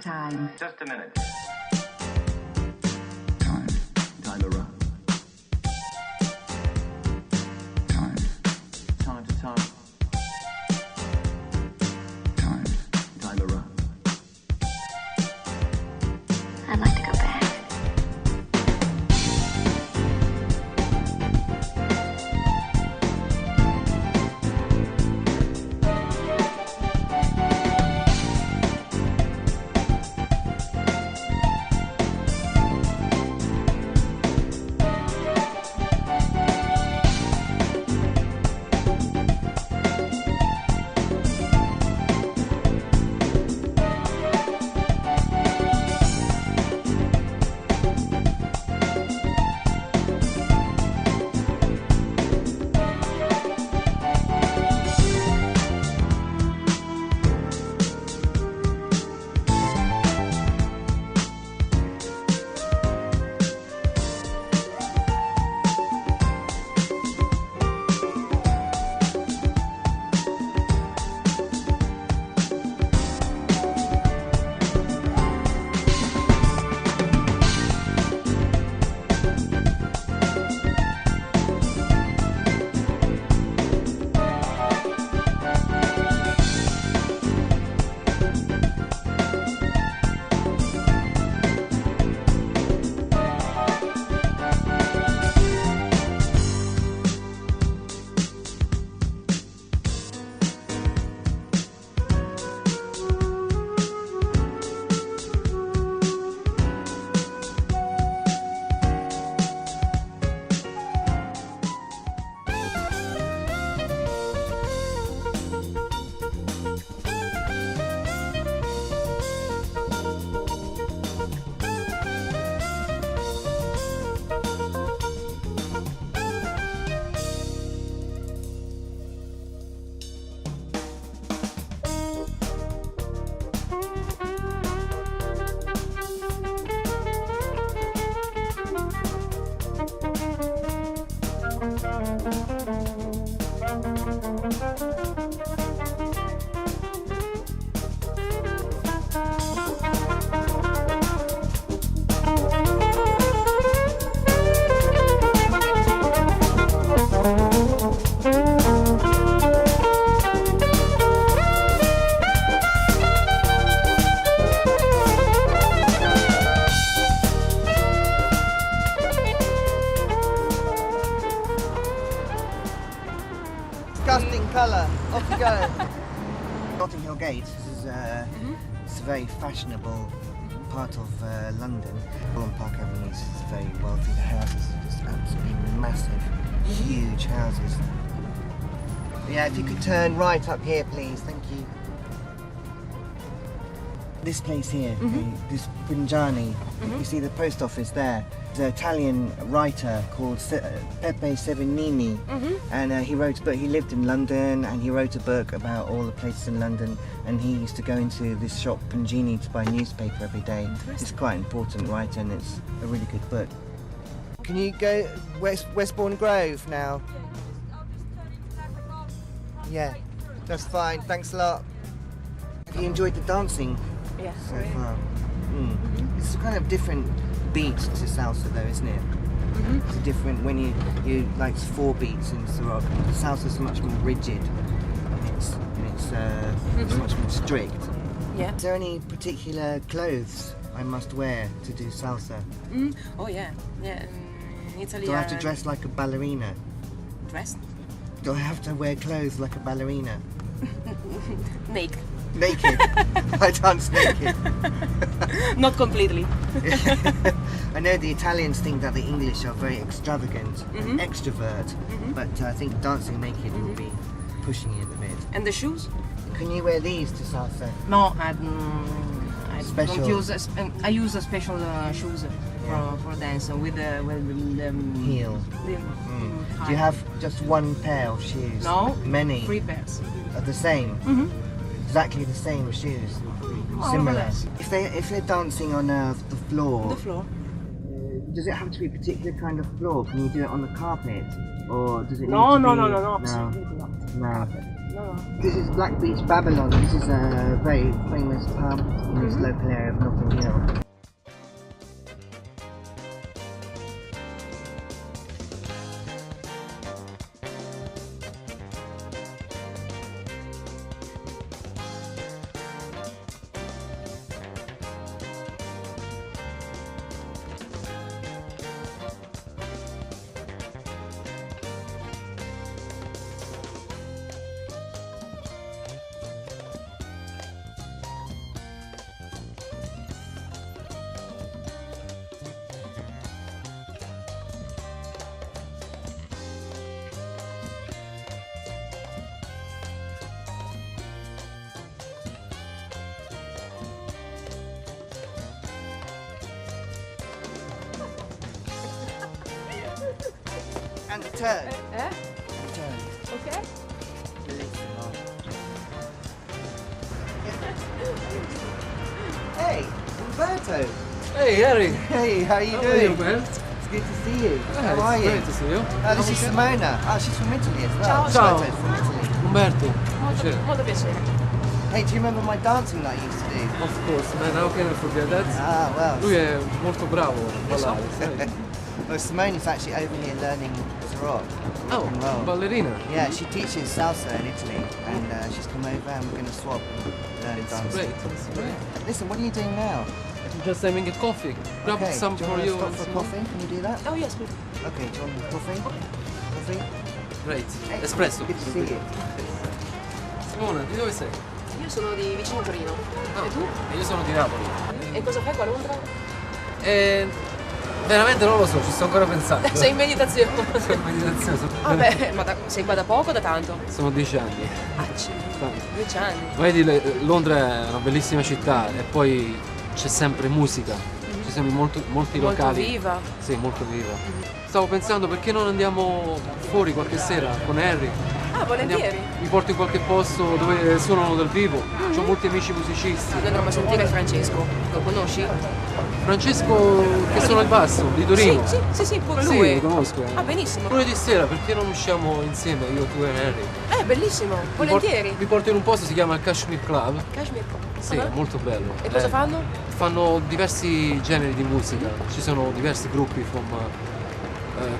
Time. Just a minute. Time around. Time to time. Time around. I'd like to go back. Disgusting colour. Off you go. Notting Hill Gate. This is it's a very fashionable part of London. Holland Park Avenue is very wealthy. The houses are just absolutely massive, huge houses. Yeah, if you could turn right up here, please. Thank you. This place here, this Pinjani, you see the post office there. There's an Italian writer called Pepe Severnini, and he wrote a book. He lived in London, and he wrote a book about all the places in London. And he used to go into this shop Pinjini to buy a newspaper every day. It's quite an important writer, and it's a really good book. Can you go Westbourne Grove now? Yeah, that's fine. Thanks a lot. Have you enjoyed the dancing? Yeah. So far. It's a kind of different beat to salsa though, isn't it? It's a different, when you like 4 beats in Ceroc. Salsa's much more rigid and it's much more strict. Yeah. Is there any particular clothes I must wear to do salsa? Oh yeah. In Italy. Do I have to dress like a ballerina? Dress? Do I have to wear clothes like a ballerina? Naked. Naked? I dance naked. Not completely. I know the Italians think that the English are very extravagant and extrovert, but I think dancing naked will be pushing it a bit. And the shoes? Can you wear these to salsa? No, I Special. don't use. I use a special shoes for dance with the Heel. Do you have just one pair of shoes? No. Many? 3 pairs. Are the same? Exactly the same shoes? Similar? If they're dancing on the floor. The floor. Does it have to be a particular kind of floor? Can you do it on the carpet? Or does it No, need to be... no, absolutely not. No. No. This is Black Beach, Babylon. This is a very famous pub in this local area of Notting Hill. And turn. And turn. Ok. Bellissimo. Hey, Umberto. Hey Harry! Hey, how are you How doing? are you, man? It's good to see you. How It's are you? great to see you. This is Simona. Oh, she's from Italy as well. Ciao. Ciao. Umberto's from Italy. Umberto. Molto, Piacere. molto piacere. Hey, do you remember my dancing that I used to do? Of course, man, how can I forget that? Ah, well. Lui è molto bravo a ballare, sai? Well, Simona's actually over here learning Ceroc. Oh, rock and roll. ballerina. Yeah, she teaches salsa in Italy, and she's come over and we're going to swap and learn It's dancing. great, it's great. Listen, what are you doing now? Just having a coffee. Grab Okay, some do you for want you. to stop and for some- coffee? Can you do that? Oh yes, please. Okay, do you want coffee? Coffee? Great. Hey, Espresso. Good to see you. Simona, di dove sei? Io sono di vicino Torino. Ah, E tu? e io sono di Napoli. E cosa fai qua a Londra? Veramente non lo so, ci sto ancora pensando. Sei in meditazione. Sono in meditazione, Vabbè, ma sei qua da poco o da tanto? Sono 10 anni. Accidenti. 10 anni. Vedi, Londra è una bellissima città e poi c'è sempre musica. Ci sono molti Molto locali. viva. Sì, molto viva. Stavo pensando perché non andiamo fuori qualche sera con Harry. Ah, volentieri. Mi porto in qualche posto dove suonano dal vivo. Ho molti amici musicisti. Dovremmo sentire Francesco. Lo conosci? Francesco che suona il basso di Torino. Sì, pure Sì, lui. lo conosco. Ah, benissimo. Lunedì sera perché non usciamo insieme io, tu e Harry? Bellissimo. Volentieri. Vi porto in un posto, si chiama il Kashmir Club. Kashmir. Sì, è molto bello. E cosa fanno? Fanno diversi generi di musica. Ci sono diversi gruppi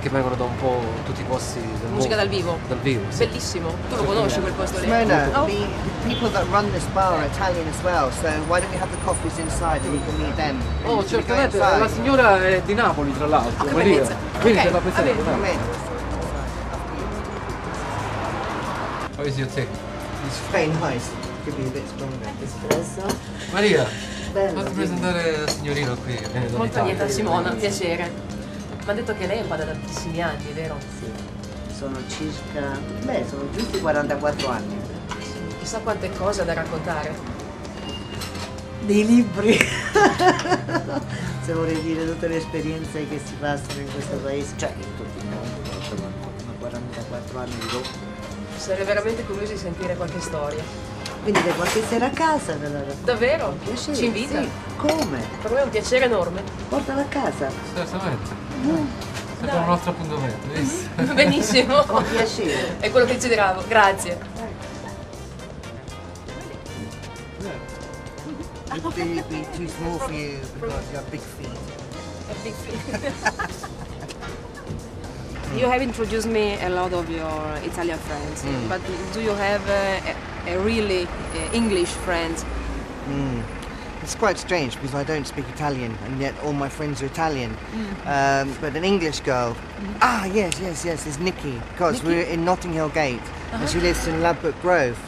che vengono da un po' tutti i posti del mondo. Musica dal vivo. Dal vivo, sì. Bellissimo. Tu lo conosci quel posto lì? Simona, Oh. the people that run this bar are Italian as well, so why don't we have the coffees inside and you can meet them? Oh, Should we go certamente, inside? la signora è di Napoli tra l'altro, che Maria. bellezza. Quindi Ok, te la va presento, bene. Come dai. in. How is your tea? It's very nice. Could be a bit stronger. Maria, Bello. fatti presentare la signorina qui. Viene Molto dall'Italia. lieta Simona, piacere. Mi ha detto che lei è qua da tantissimi anni, vero? Sì, sono sono giusti 44 anni. Chissà quante cose ha da raccontare. Dei libri! Se vorrei dire tutte le esperienze che si passano in questo paese, cioè in tutto il mondo, insomma, 44 anni di dopo. Sarei veramente curiosa di sentire qualche storia. Venite qualche sera a casa, ve la racconto. Davvero? Piacere, Ci invita? Sì. Come? Per me è un piacere enorme. Portala a casa. Certamente. Sempre Dai. un altro appuntamento, visto? Benissimo. Con piacere. È quello che desideravo. Grazie. Would they be too small for you because you have big feet? You have introduced me a lot of your Italian friends, but do you have a really English friends? It's quite strange because I don't speak Italian and yet all my friends are Italian. But an English girl. Ah, yes, there's Nikki. Because we're in Notting Hill Gate and she lives in Ladbroke Grove.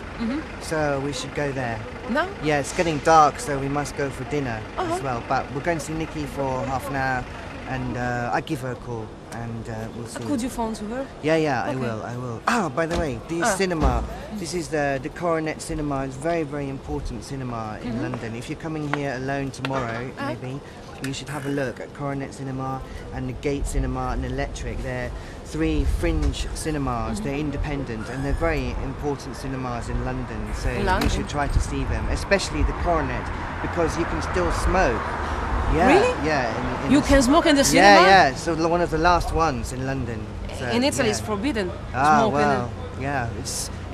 So we should go there. No? Yeah, it's getting dark, so we must go for dinner as well. But we're going to see Nikki for half an hour and I give her a call and we'll see. Could you phone to her? Yeah, I Okay. will. Ah, by the way, the cinema. This is the Coronet Cinema. It's very, very important cinema in London. If you're coming here alone tomorrow, maybe, you should have a look at Coronet Cinema and the Gate Cinema and Electric. They're three fringe cinemas. They're independent and they're very important cinemas in London. So you London? should try to see them, especially the Coronet, because you can still smoke. Yeah, Really? yeah. You the- can smoke in the cinema? Yeah. So one of the last ones in London. So, In Italy yeah. it's forbidden Ah, smoking. well, yeah,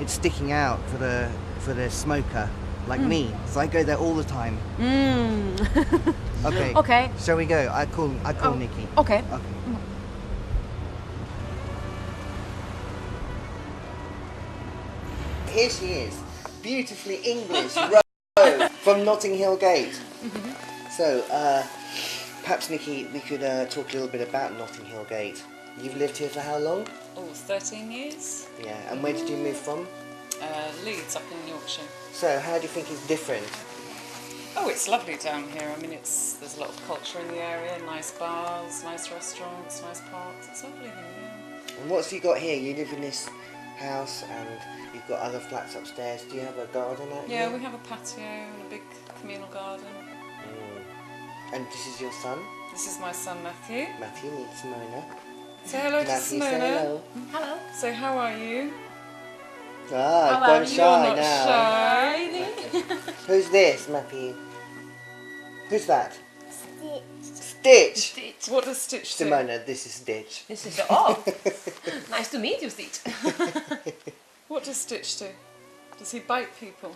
it's sticking out for the smoker, like me. So I go there all the time. Okay. Okay. Shall we go? I call Nikki. Okay. Okay. Here she is, beautifully English, Ro, from Notting Hill Gate. So, perhaps Nikki, we could talk a little bit about Notting Hill Gate. You've lived here for how long? Oh, 13 years. Yeah, and where did you move from? Leeds, up in Yorkshire. So, how do you think it's different? Oh, it's lovely down here. I mean, there's a lot of culture in the area, nice bars, nice restaurants, nice parks. It's lovely here, yeah. And what's you got here? You live in this house and you've got other flats upstairs. Do you have a garden out here? Yeah, we have a patio and a big communal garden. And this is your son? This is my son, Matthew. Matthew, meet Simona. Say hello to Matthew, Simona. say hello. Hello. Say, how are you? Ah, gone shy You're not now. shy. Who's this, Matthew? Who's that? Stitch. What does Stitch do? Simona, this is Stitch. This is nice to meet you, Stitch. What does Stitch do? Does he bite people?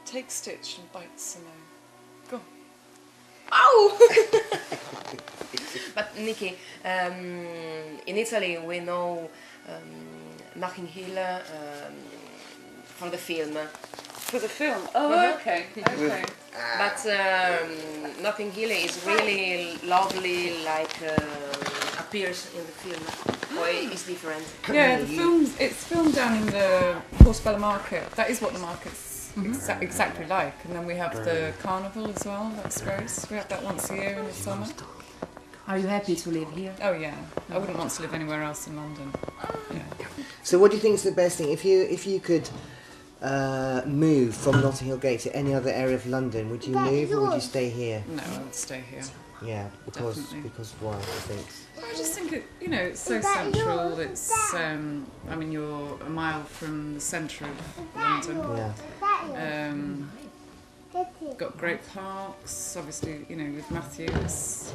Take Stitch and bite Simona. Go on. Ow! But Nikki, in Italy we know Notting Hill from the film. For the film? Oh, okay. Okay. But Notting Hill is really lovely, like appears in the film. Or it's different. Yeah, it's filmed down in the Portobello Market. That is what the market's exactly like. And then we have the carnival as well. That's great. We have that once a year in the summer. Are you happy to live here? Oh yeah, I wouldn't want to live anywhere else in London. Yeah. So what do you think is the best thing? If you could move from Notting Hill Gate to any other area of London, would you move or would you stay here? No, I would stay here. Yeah, because why, I think? I just think it's so central. It's I mean, you're a mile from the centre of London. Yeah. Got great parks, obviously. With Matthews.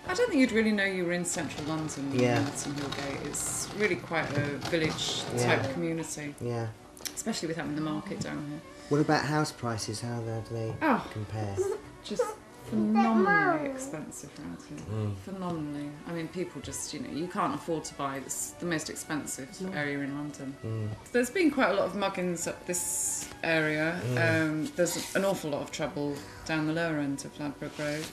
I don't think you'd really know you were in central London. Yeah. Notting Hill Gate. It's really quite a village type community, Yeah. especially with having the market down here. What about house prices? How do they compare? Just phenomenally expensive around here. Phenomenally. I mean, people just, you can't afford to buy the most expensive area in London. There's been quite a lot of muggings up this area. There's an awful lot of trouble down the lower end of Ladbroke Road.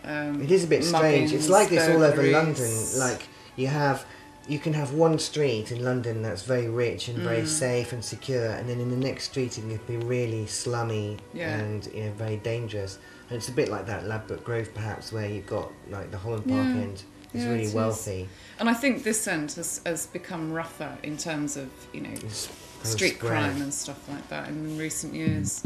It is a bit strange. It's like this all over London. Like you can have one street in London that's very rich and very safe and secure, and then in the next street it can be really slummy and very dangerous. And it's a bit like that Ladbroke Grove, perhaps, where you've got like the Holland Park end is really wealthy. And I think this end has become rougher in terms of street crime and stuff like that in recent years.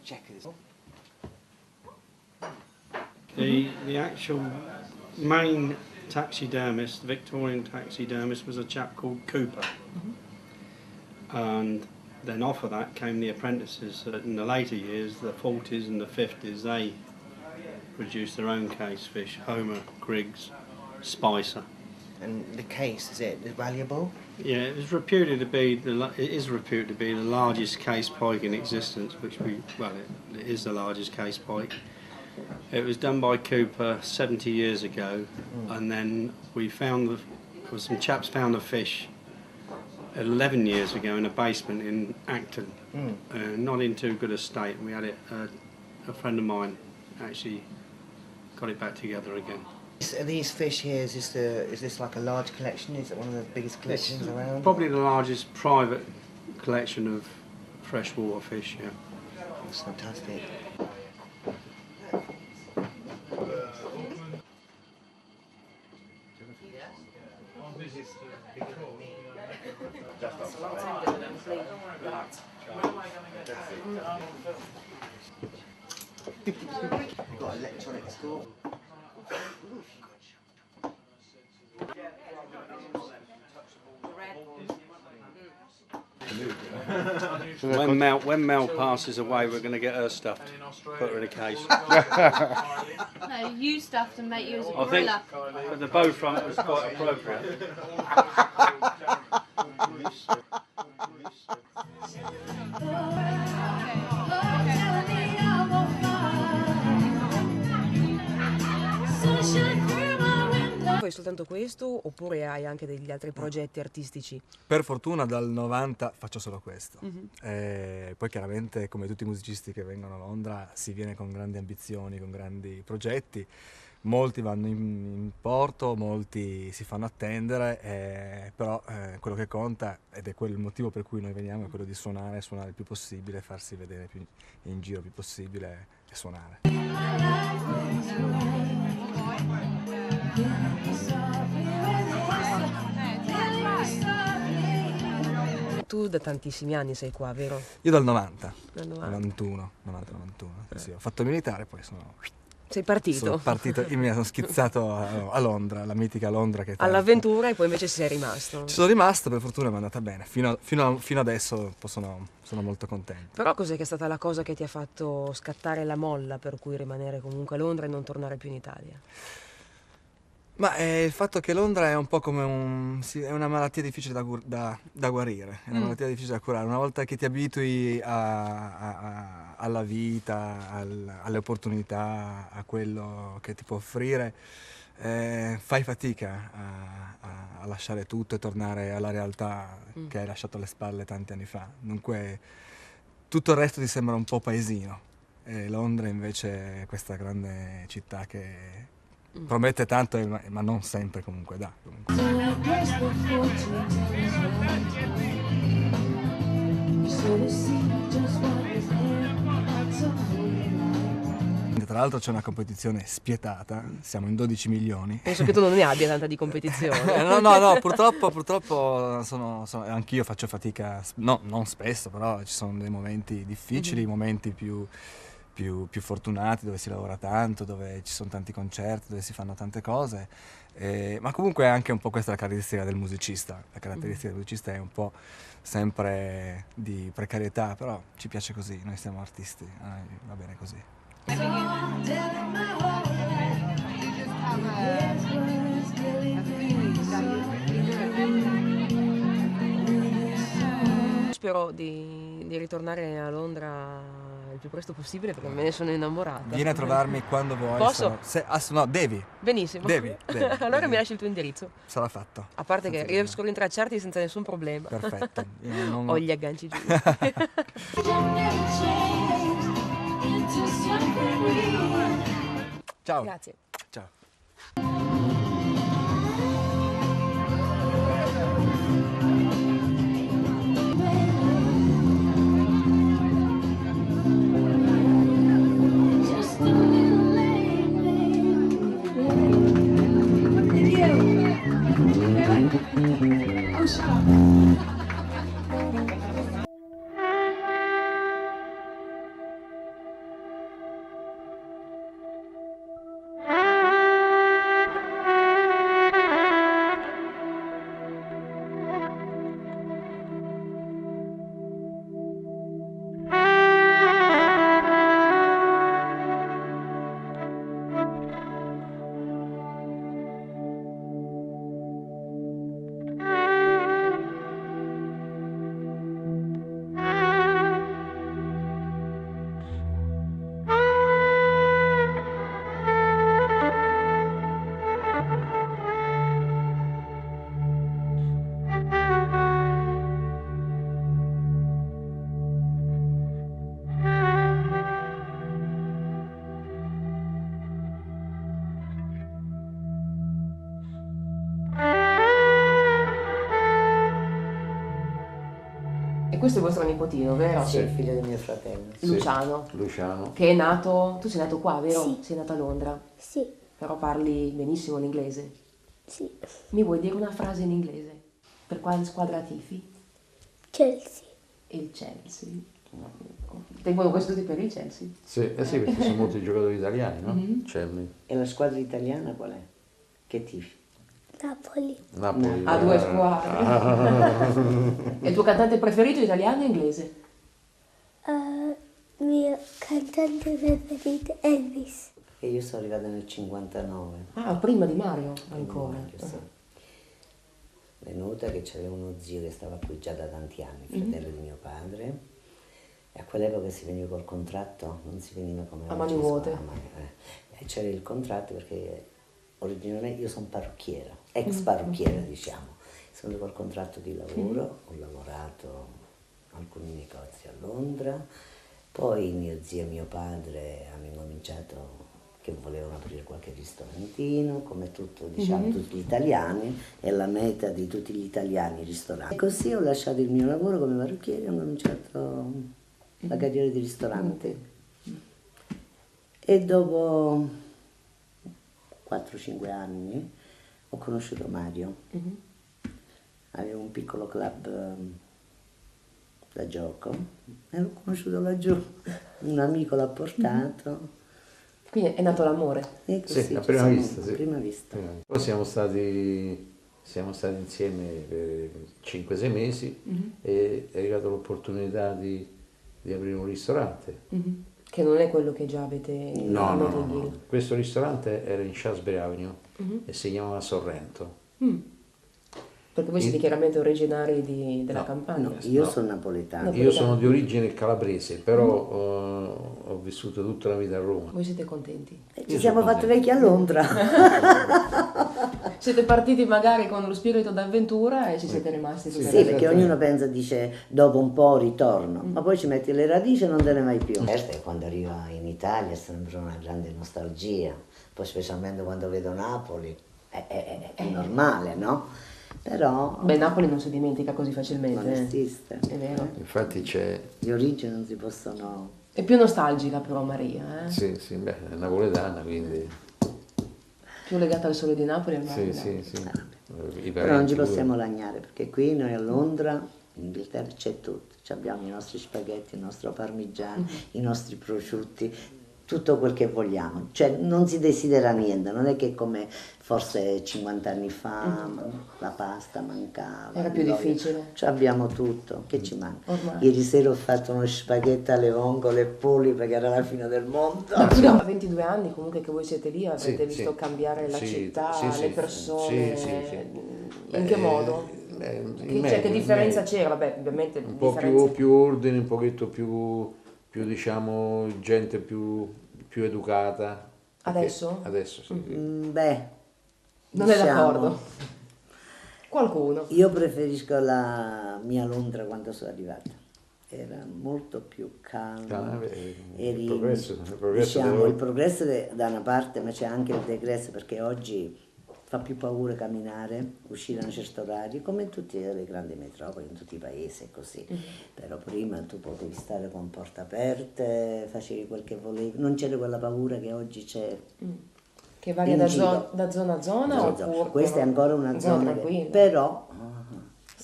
check this. The actual main taxidermist, Victorian taxidermist, was a chap called Cooper. And then off of that came the apprentices. In the later years, the 40s and the 50s, they produced their own case fish, Homer, Griggs, Spicer. And the case, is it valuable? Yeah, it is reputed to be the largest case pike in existence, which it is the largest case pike. It was done by Cooper 70 years ago, and then some chaps found the fish 11 years ago in a basement in Acton, not in too good a state. And we had it. A friend of mine actually got it back together again. Are these fish here? Is this like a large collection? Is it one of the biggest collections around? Probably the largest private collection of freshwater fish. Yeah. That's fantastic. We've got electronic score. When Mel passes away, we're going to get her stuffed. Put her in a case. No, you stuffed and make you as a I think gorilla. the bow front was quite appropriate. Fai soltanto questo oppure hai anche degli altri progetti artistici? Per fortuna dal 90 faccio solo questo. Poi chiaramente, come tutti i musicisti che vengono a Londra, si viene con grandi ambizioni, con grandi progetti. Molti vanno in porto, molti si fanno attendere, però quello che conta, ed è quello il motivo per cui noi veniamo, è quello di suonare il più possibile, farsi vedere in giro il più possibile e suonare. Tu da tantissimi anni sei qua, vero? Io dal 90, Dal 91. Sì, ho fatto il militare, poi Sei partito? sono partito, io mi sono schizzato a Londra, la mitica Londra che All'avventura e poi invece ci sei rimasto. ci sono rimasto, per fortuna mi è andata bene, fino adesso sono molto contento. Però cos'è che è stata la cosa che ti ha fatto scattare la molla per cui rimanere comunque a Londra e non tornare più in Italia? Ma il fatto che Londra è un po' come è una malattia difficile da guarire, è una malattia difficile da curare. Una volta che ti abitui alla vita, alle opportunità, a quello che ti può offrire, fai fatica a lasciare tutto e tornare alla realtà che hai lasciato alle spalle tanti anni fa. Dunque tutto il resto ti sembra un po' paesino, e Londra invece è questa grande città che promette tanto, ma non sempre comunque dà. Tra l'altro c'è una competizione spietata, siamo in 12 milioni. Penso che tu non ne abbia tanta di competizione. No, purtroppo anch'io faccio fatica, no, non spesso, però ci sono dei momenti difficili, momenti più fortunati, dove si lavora tanto, dove ci sono tanti concerti, dove si fanno tante cose, ma comunque è anche un po' questa la caratteristica del musicista. La caratteristica del musicista è un po' sempre di precarietà, però ci piace così, noi siamo artisti, va bene così. Spero di ritornare a Londra il più presto possibile perché me ne sono innamorata. Vieni a trovarmi quando vuoi. Posso? No, devi. Benissimo. Devi. Allora mi lasci il tuo indirizzo. Sarà fatto. A parte che riesco a rintracciarti senza nessun problema. Perfetto. Ho gli agganci giusti. Ciao. Grazie. Ciao. Questo è vostro nipotino, vero? Sì, è il figlio di mio fratello. Luciano. Luciano. Che è nato... Tu sei nato qua, vero? Sì. Sei nato a Londra. Sì. Però parli benissimo l'inglese. Sì. Mi vuoi dire una frase in inglese? Per quale squadra tifi? Chelsea. Il Chelsea. Tengono questo per il Chelsea? Sì, sì, perché sono molti giocatori italiani, no? E la squadra italiana qual è? Che tifi? Napoli. Napoli. Ha due squadre. E il tuo cantante preferito italiano o inglese? Mio cantante preferito Elvis. E io sono arrivata nel 59. Ah, prima di Mario ancora. Venuta che c'aveva uno zio che stava qui già da tanti anni, fratello di mio padre, e a quell'epoca si veniva col contratto, non si veniva come a mani vuote. E c'era il contratto perché originalmente io sono parrucchiera, ex parrucchiera diciamo, sono col contratto di lavoro, ho lavorato in alcuni negozi a Londra, poi mio zio e mio padre hanno incominciato che volevano aprire qualche ristorantino, come tutto, diciamo, tutti gli italiani, è la meta di tutti gli italiani i ristoranti. E così ho lasciato il mio lavoro come parrucchiere e ho cominciato la carriera di ristorante. E dopo 4-5 anni ho conosciuto Mario. Avevo un piccolo club da gioco e l'ho conosciuto laggiù. Un amico l'ha portato. Quindi è nato l'amore? Sì, a prima vista, sì. A prima vista. Poi siamo stati insieme per 5-6 mesi e è arrivata l'opportunità di aprire un ristorante. Che non è quello che già avete No. Questo ristorante era in Shaftesbury Avenue e si chiamava Sorrento. Perché voi siete chiaramente originari della Campania? No, io sono napoletano. Io sono di origine calabrese, però ho vissuto tutta la vita a Roma. Voi siete contenti? Ci siamo fatti vecchi a Londra. Siete partiti magari con lo spirito d'avventura e ci siete rimasti tutti. Sì, perché ognuno pensa, dice, dopo un po' ritorno, ma poi ci metti le radici e non te ne vai più. Certo, quando arrivo in Italia sembra una grande nostalgia, poi specialmente quando vedo Napoli, è normale, no? Però... Beh, Napoli non si dimentica così facilmente. Non esiste. È vero. Infatti c'è... Le origini non si possono... È più nostalgica però Maria, eh? Sì, beh, è napoletana, quindi... Più legata al sole di Napoli al mare. Sì. Però non ci possiamo lagnare, perché qui noi a Londra, in Inghilterra c'è tutto. Abbiamo i nostri spaghetti, il nostro parmigiano, i nostri prosciutti, tutto quel che vogliamo. Cioè non si desidera niente, non è che come forse 50 anni fa la pasta mancava. Era più difficile. Cioè abbiamo tutto, che ci manca? Ormai. Ieri sera ho fatto uno spaghetto alle vongole e polli perché era la fine del mondo. Ma tu a 22 anni comunque che voi siete lì avete visto cambiare la città, le persone, in che modo? Che differenza c'era? Beh, ovviamente un po' più ordine, un pochetto più diciamo gente più educata. Adesso? Adesso sì. Beh, non è d'accordo? Qualcuno? Io preferisco la mia Londra quando sono arrivata. Era molto più calma. Il progresso diciamo, il progresso da una parte, ma c'è anche il degresso, perché oggi fa più paura camminare, uscire a un certo orario, come in tutte le grandi metropoli, in tutti i paesi, è così. Però prima tu potevi stare con porte aperte, facevi quel che volevi, non c'era quella paura che oggi c'è. Che varia da zona a zona? Oppure questa è ancora una zona tranquilla. Però,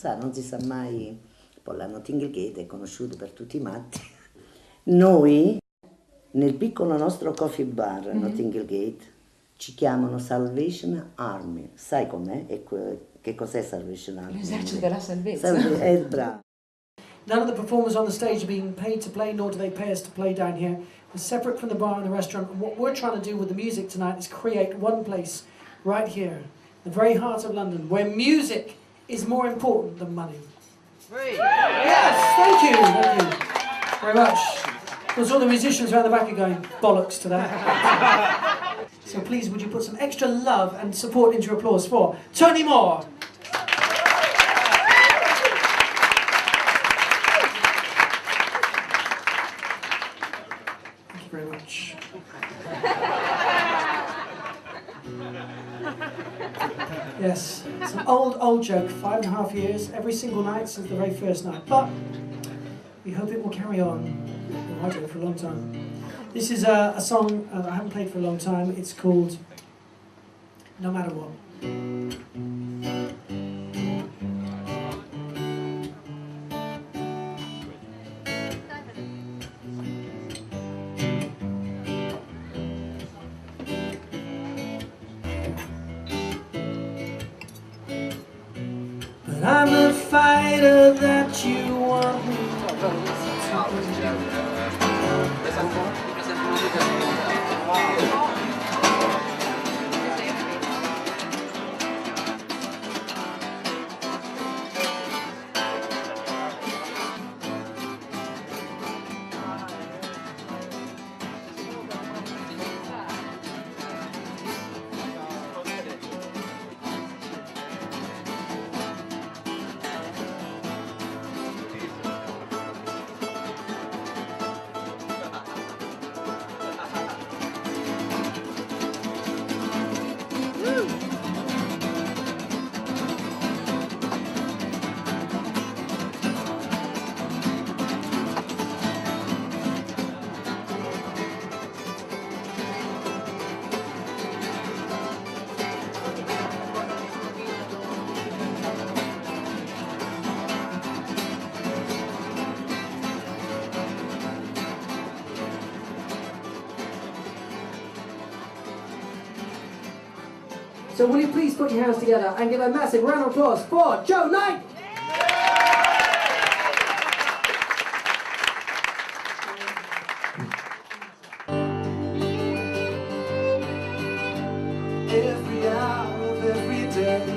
non si sa mai, poi la Notting Gate è conosciuta per tutti i matti. Noi, nel piccolo nostro coffee bar, Notting Gate, ci chiamano Salvation Army. Sai com'è? Che cos'è Salvation Army? L'esercito della salvezza. Bravo. None of the performers on the stage are being paid to play, nor do they pay us to play down here. We're separate from the bar and the restaurant. What we're trying to do with the music tonight is create one place right here, the very heart of London, where music is more important than money. Yes, thank you very much. Because all the musicians around the back are going, bollocks to that. So please, would you put some extra love and support into your applause for Tony Moore. Thank you very much. Yes, it's an old joke, 5.5 years, every single night since the very first night. But We hope it will carry on. We'll write it for a long time. This is a song that I haven't played for a long time. It's called No Matter What. But I'm the fighter that you want me So will you please put your hands together and give a massive round of applause for Joe Knight! Every hour of every day.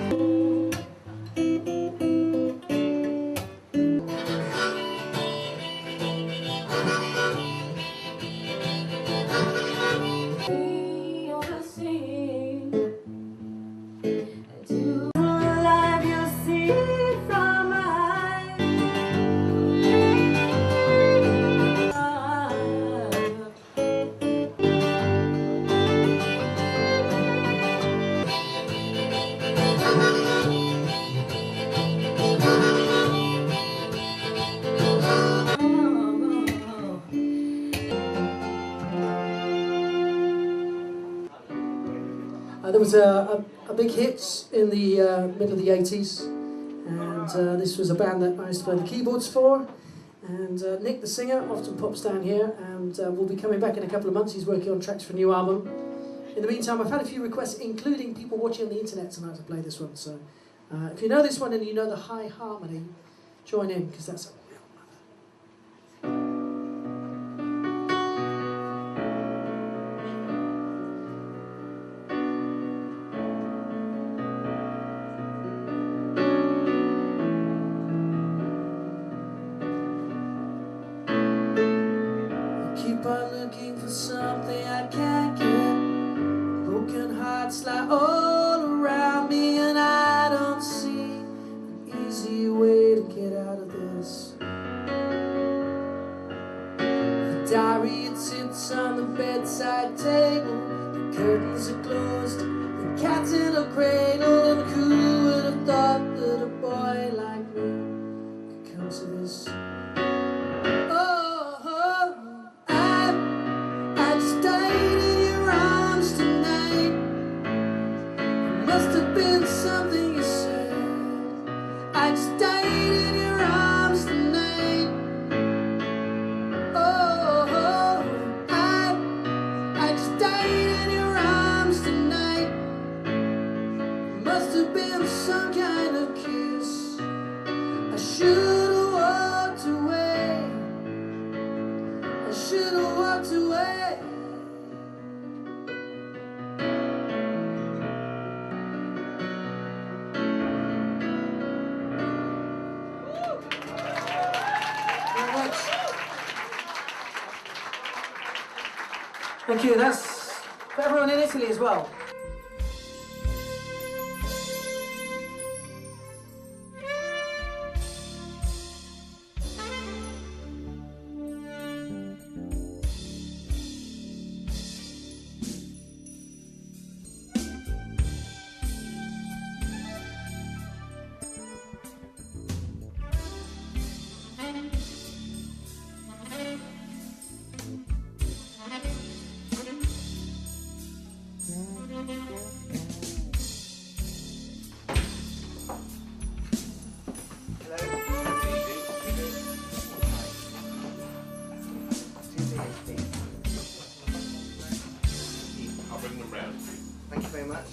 There was a big hit in the middle of the 80s, and this was a band that I used to play the keyboards for, and Nick the singer often pops down here, and will be coming back in a couple of months. He's working on tracks for a new album. In the meantime, I've had a few requests, including people watching on the internet tonight, to play this one, so if you know this one and you know the high harmony, join in, because that's a real mother. Keep on looking for something I can't get. Broken hearts lie all around me, and I don't see an easy way to get out of this. The diary, it sits on the bedside table. The curtains are closed, the cat's in a cradle. And who would have thought that a boy like me could come to this? Something you said. I just died in your arms tonight. Oh, I just died in your arms tonight. Must have been some kind of kiss. I should have walked away. I should have walked away. Thank you, that's for everyone in Italy as well. I'll bring them round. Thank you very much.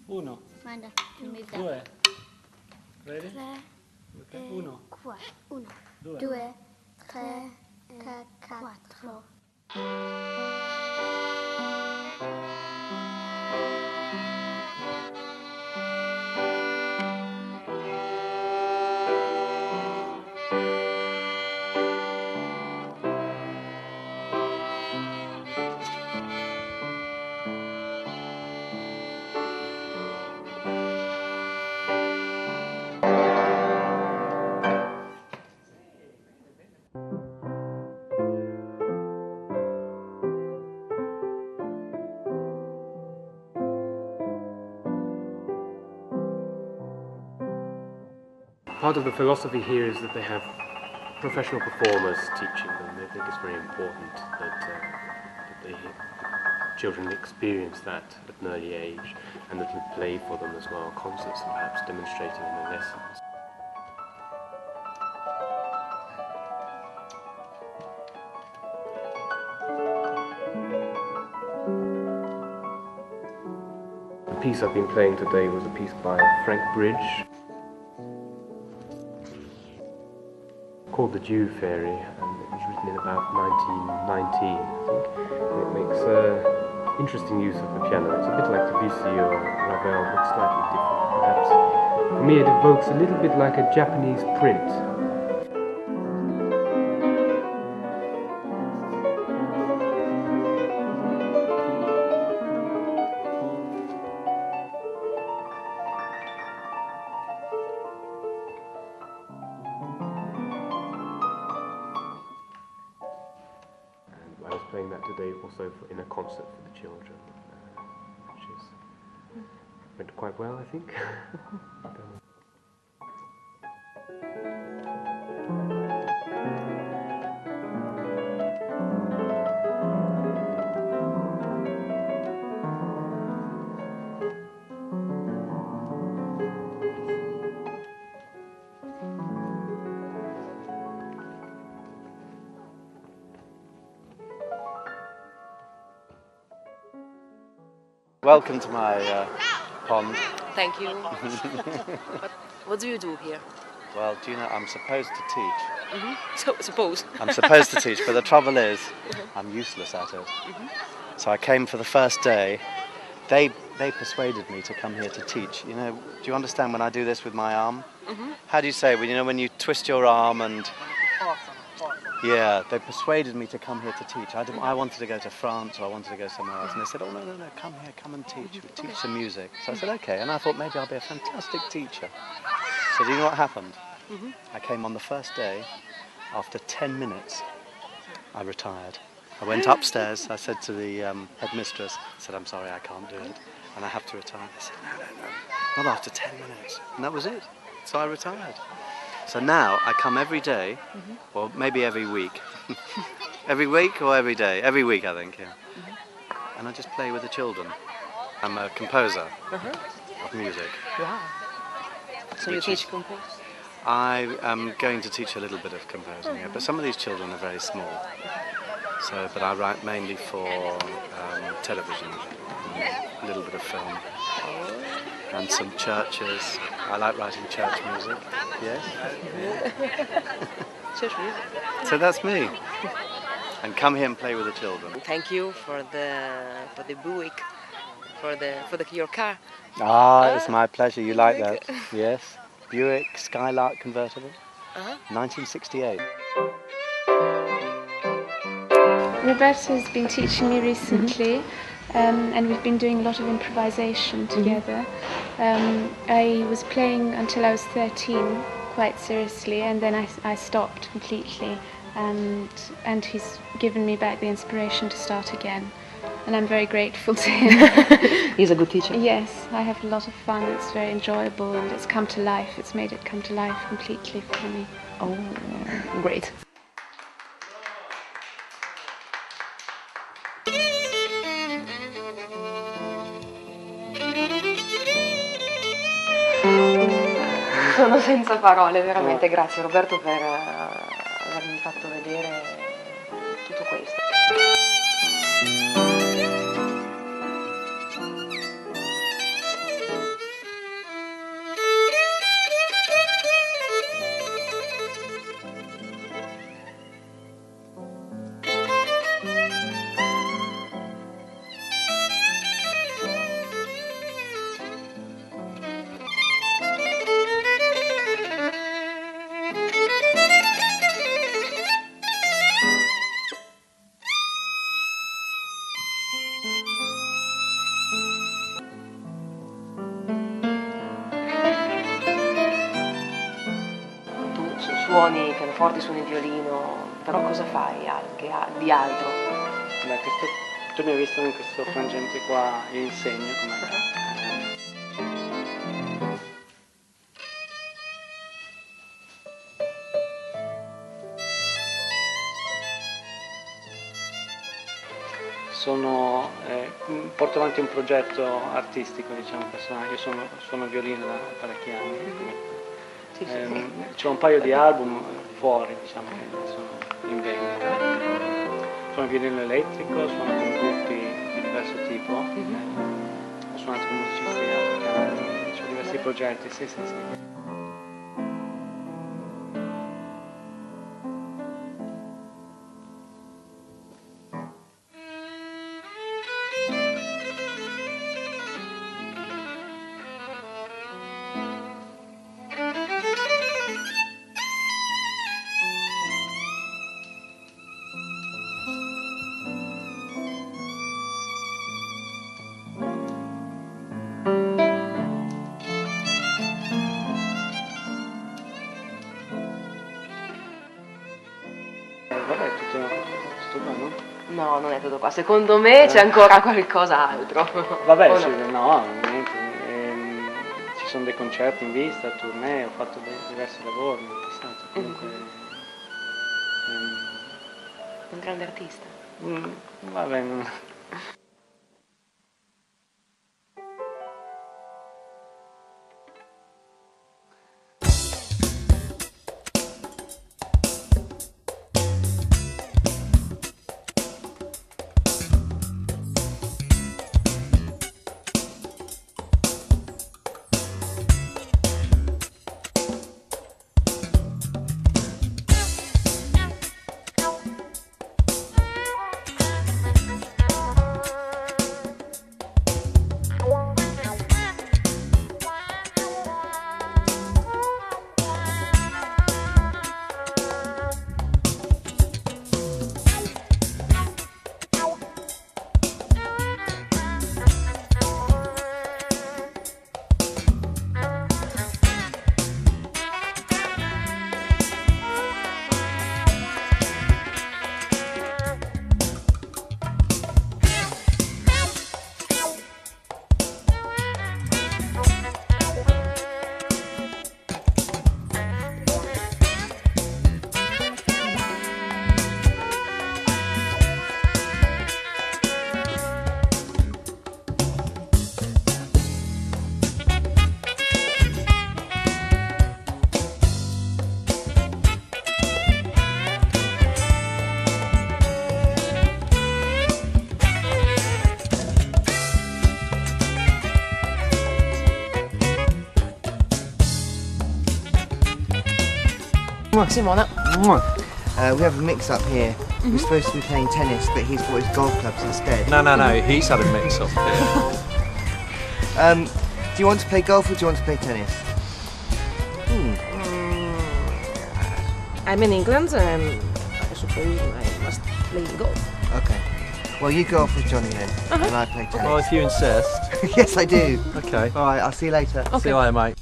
Uno, Manda, due, ready? 3, Uno, 1, 2, 2, 3, 4. Part of the philosophy here is that they have professional performers teaching them. They think it's very important that the children experience that at an early age, and that we play for them as well, concerts and perhaps demonstrating in their lessons. The piece I've been playing today was a piece by Frank Bridge, called The Jew Fairy, and it was written in about 1919, I think. And it makes interesting use of the piano. It's a bit like Debussy or Ravel, but slightly different, perhaps. For me, it evokes a little bit like a Japanese print. I was playing that today also in a concert for the children, which went quite well, I think. Welcome to my pond. Thank you. What do you do here? Well, do you know, I'm supposed to teach. So, suppose. I'm supposed to teach, but the trouble is, I'm useless at it. So I came for the first day. They persuaded me to come here to teach. You know, do you understand when I do this with my arm? How do you say, when you twist your arm and... Yeah, they persuaded me to come here to teach. I wanted to go to France or I wanted to go somewhere else. And they said, oh, no, come here, come and teach. We teach some music. So I said, okay. And I thought maybe I'll be a fantastic teacher. So do you know what happened? I came on the first day. After 10 minutes, I retired. I went upstairs. I said to the headmistress, I said, I'm sorry, I can't do it. And I have to retire. They said, no, not after 10 minutes. And that was it. So I retired. So now I come every day, or maybe every week. Every week or every day? Every week, I think, yeah. And I just play with the children. I'm a composer of music. Wow. So you teach compose? I am going to teach a little bit of composing, yeah, but some of these children are very small. So, but I write mainly for television, a little bit of film. And some churches. I like writing church music. Yes? Church music. So that's me. and come here and play with the children. Thank you for the Buick, for your car. It's my pleasure. You like that? Yes. Buick Skylark convertible, 1968. Roberto has been teaching me recently, and we've been doing a lot of improvisation together. I was playing until I was 13, quite seriously, and then I stopped completely, and he's given me back the inspiration to start again, and I'm very grateful to him. He's a good teacher. Yes, I have a lot of fun. It's very enjoyable, and it's come to life. It's made it come to life completely for me. Oh, great. Sono senza parole, veramente. Grazie Roberto per avermi fatto vedere tutto questo. Suoni pianoforte, suoni violino, però cosa fai anche di altro? Beh, tu mi hai visto in questo frangente qua, io insegno porto avanti un progetto artistico, diciamo, personale. Io suono violino da parecchi anni. C'ho un paio di album fuori, diciamo, che sono in vendita. Suono violino elettrico, suono con gruppi di diverso tipo, ho suonato con musicisti americani, ho diversi progetti, sì. Vabbè, tutto qua, no? No, non è tutto qua. Secondo me c'è ancora qualcos'altro. Vabbè, sì, no, niente. Ci sono dei concerti in vista, tournée, ho fatto diversi lavori nel passato. Comunque. Un grande artista. Vabbè, non... Simona. We have a mix up here He was supposed to be playing tennis, but he's bought his golf clubs instead. No, he's had a mix-up here. Do you want to play golf or do you want to play tennis? I'm in England and I suppose I must play golf. Okay. Well, you go off with Johnny then, and I play tennis. Well, if you insist. Yes, I do. Okay. All right, I'll see you later. Okay. See you later, mate.